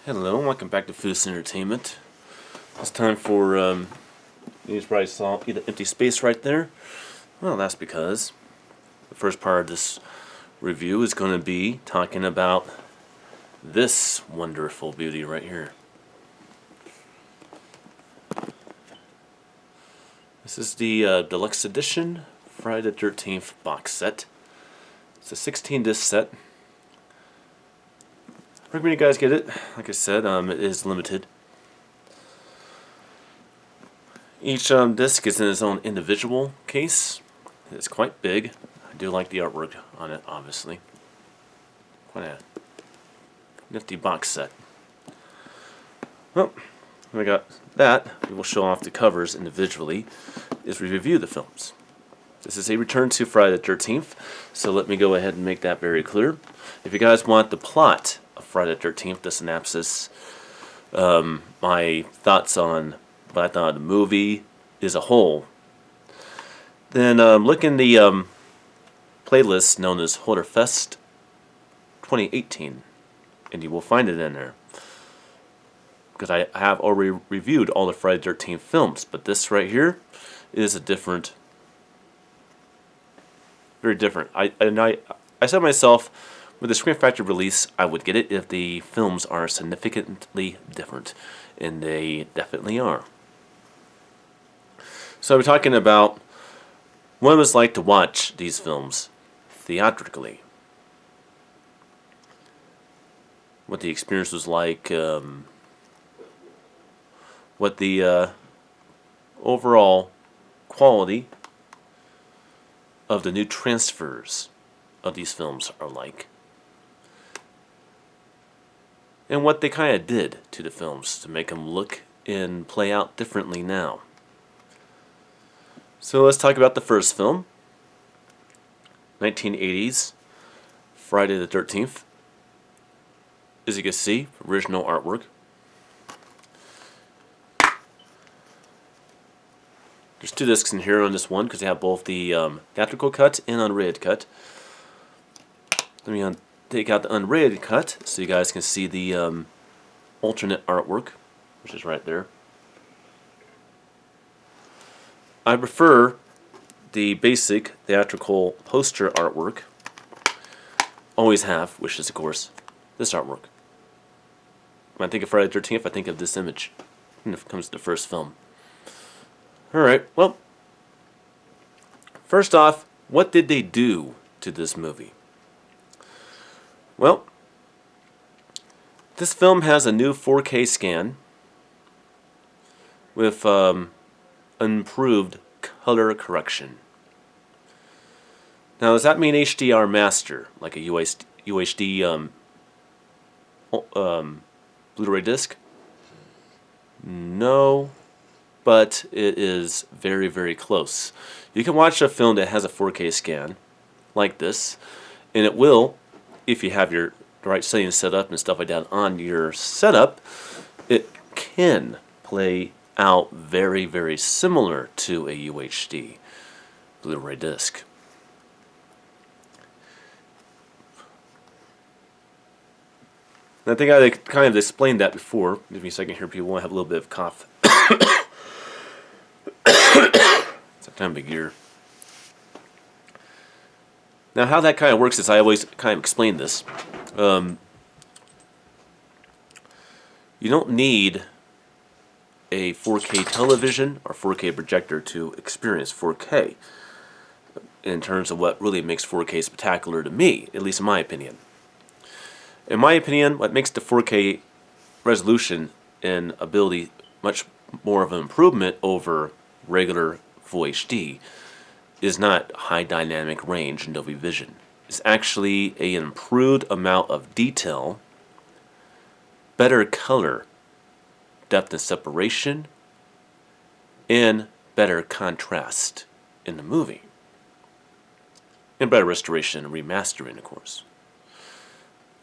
Hello, welcome back to Food Entertainment. It's time for, you probably saw the empty space right there. Well, that's because the first part of this review is going to be talking about this wonderful beauty right here. This is the deluxe edition Friday the 13th box set. It's a 16-disc set. I recommend you guys get it. Like I said, it is limited. Each disc is in its own individual case. It's quite big. I do like the artwork on it, obviously. Quite a nifty box set. Well, we got that. We will show off the covers individually as we review the films. This is a return to Friday the 13th, so let me go ahead and make that very clear. If you guys want the plot of Friday the 13th, the synopsis, my thoughts on what I thought of the movie as a whole, then look in the playlist known as Horrorfest 2018, and you will find it in there. Because I have already reviewed all the Friday the 13th films, but this right here is a different, very different. I said to myself, with the Scream Factory release, I would get it if the films are significantly different, and they definitely are. So we're talking about what it was like to watch these films theatrically. What the experience was like, what the overall quality of the new transfers of these films are like, and what they kind of did to the films to make them look and play out differently now. So let's talk about the first film, 1980s, Friday the 13th. As you can see, original artwork. There's two discs in here on this one because they have both the theatrical cut and unrated cut. Let me take out the unrated cut so you guys can see the alternate artwork, which is right there. I prefer the basic theatrical poster artwork. Always have, which is, of course, this artwork. When I think of Friday the 13th, I think of this image when it comes to the first film. Alright, well, first off, what did they do to this movie? Well, this film has a new 4K scan with improved color correction. Now, does that mean HDR master, like a UHD Blu-ray disc? No, but it is very, very close. You can watch a film that has a 4K scan like this, and it will, if you have your right settings set up and stuff like that on your setup, it can play out very, very similar to a UHD Blu-ray disc. And I think I kind of explained that before. Give me a second here, people. I have a little bit of cough. It's that time of year. Now, how that kind of works is I always kind of explain this. You don't need a 4K television or 4K projector to experience 4K in terms of what really makes 4K spectacular to me, at least in my opinion. In my opinion, what makes the 4K resolution and ability much more of an improvement over regular Full HD is not high dynamic range and Dolby Vision. It's actually an improved amount of detail, better color, depth and separation, and better contrast in the movie. And better restoration and remastering, of course.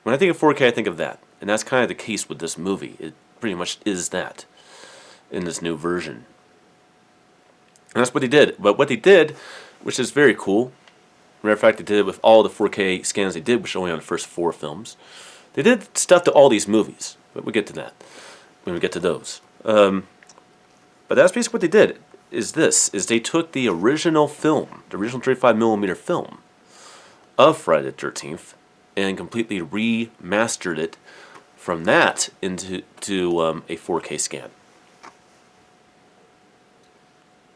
When I think of 4K, I think of that. And that's kind of the case with this movie. It pretty much is that in this new version. And that's what they did. But what they did, which is very cool, matter of fact, they did it with all the 4K scans they did, which are only on the first 4 films. They did stuff to all these movies. But we'll get to that when we get to those. But that's basically what they did. Is they took the original film, the original 35mm film of Friday the 13th, and completely remastered it from that into a 4K scan.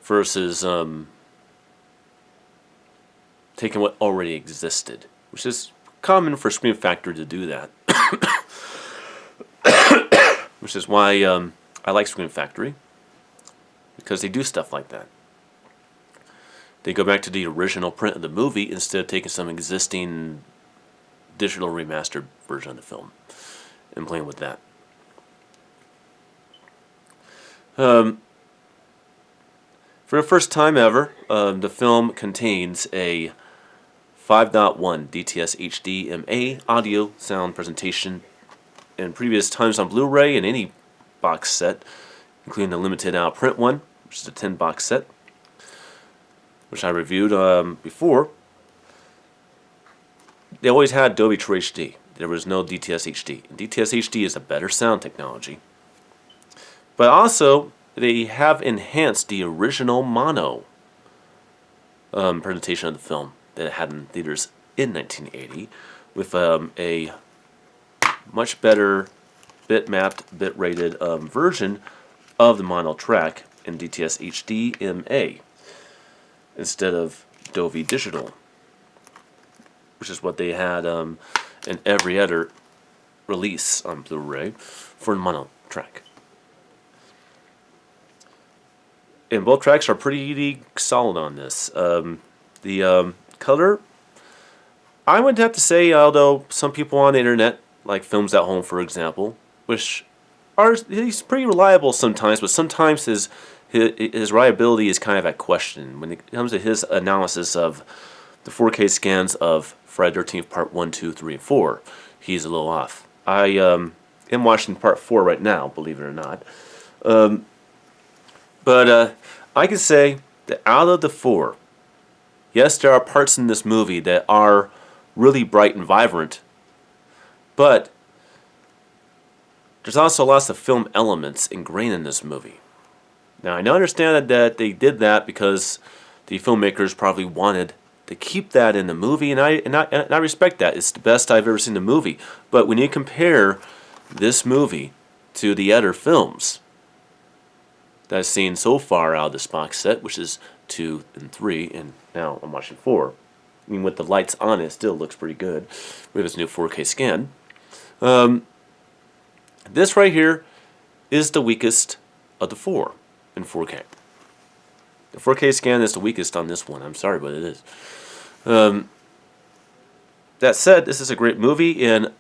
Versus taking what already existed, which is common for Scream Factory to do that. Which is why I like Scream Factory, because they do stuff like that. They go back to the original print of the movie instead of taking some existing digital remastered version of the film and playing with that. For the first time ever, the film contains a 5.1 DTS HD MA audio sound presentation. In previous times on Blu-ray and any box set, including the limited out print one, which is a 10 box set, which I reviewed before, they always had Dolby True HD. There was no DTS HD. And DTS HD is a better sound technology. But also, they have enhanced the original mono presentation of the film that it had in theaters in 1980 with a much better bit-mapped, bit-rated version of the mono track in DTS HD MA instead of Dolby Digital, which is what they had in every other release on Blu-ray for the mono track. And both tracks are pretty solid on this. The color, I would have to say, although some people on the internet, like Films at Home, for example, which he's pretty reliable sometimes, but sometimes his reliability is kind of at question. When it comes to his analysis of the 4K scans of Friday the 13th Part 1, 2, 3, and 4, he's a little off. I am watching Part 4 right now, believe it or not. But I can say that out of the 4, yes, there are parts in this movie that are really bright and vibrant, but there's also lots of film elements ingrained in this movie. Now, I understand that they did that because the filmmakers probably wanted to keep that in the movie, and I respect that. It's the best I've ever seen the movie. But when you compare this movie to the other films that I've seen so far out of this box set, which is 2 and 3, and now I'm watching 4. I mean, with the lights on, it still looks pretty good with its new 4K scan. This right here is the weakest of the 4 in 4K. The 4K scan is the weakest on this one. I'm sorry, but it is. That said, this is a great movie, and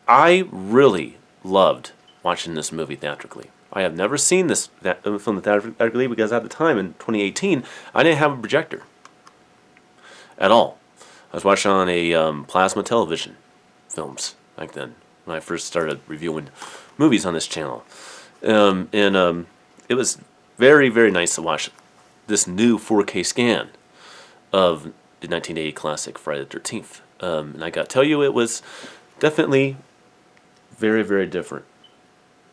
I really loved watching this movie theatrically. I have never seen this film theatrically because at the time, in 2018, I didn't have a projector at all. I was watching on a plasma television films back then when I first started reviewing movies on this channel. It was very, very nice to watch this new 4K scan of the 1980 classic Friday the 13th. And I got to tell you, it was definitely very, very different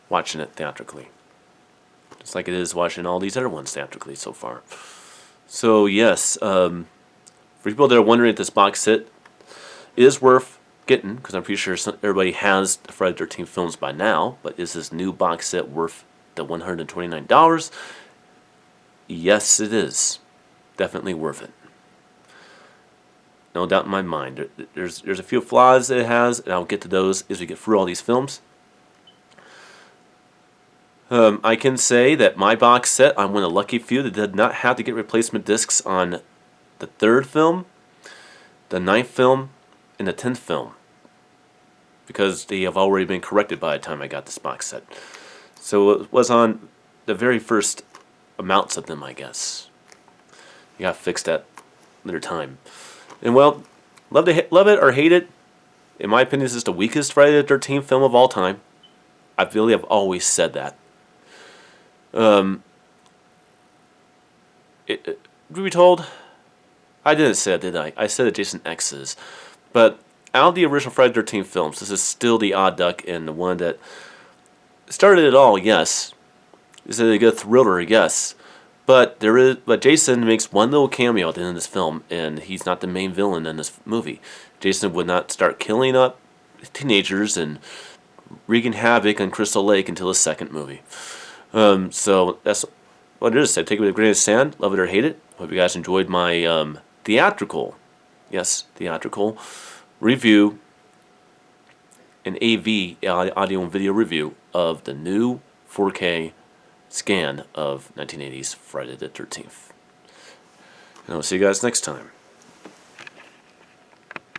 watching it theatrically. Just like it is watching all these other ones theatrically so far. So yes, for people that are wondering if this box set is worth getting, because I'm pretty sure everybody has the Friday the 13th films by now, but is this new box set worth the $129? Yes, it is. Definitely worth it. No doubt in my mind. There's a few flaws that it has, and I'll get to those as we get through all these films. I can say that my box set, I'm one of the lucky few that did not have to get replacement discs on the 3rd film, the 9th film, and the 10th film, because they have already been corrected by the time I got this box set. So it was on the very first amounts of them, I guess. You got fixed at later time. And well, love it or hate it, in my opinion, this is the weakest Friday the 13th film of all time. I really have always said that. To be told, I didn't say it, did I? I said that Jason X is. But out of the original Friday the 13th films, this is still the odd duck and the one that started it all, yes. Is it a good thriller? Yes. But Jason makes one little cameo at the end of this film, and he's not the main villain in this movie. Jason would not start killing up teenagers and wreaking havoc on Crystal Lake until the second movie. So that's what it is. I take it with a grain of sand, love it or hate it. Hope you guys enjoyed my theatrical review, an AV, audio and video review of the new 4K scan of 1980's Friday the 13th. And I'll see you guys next time.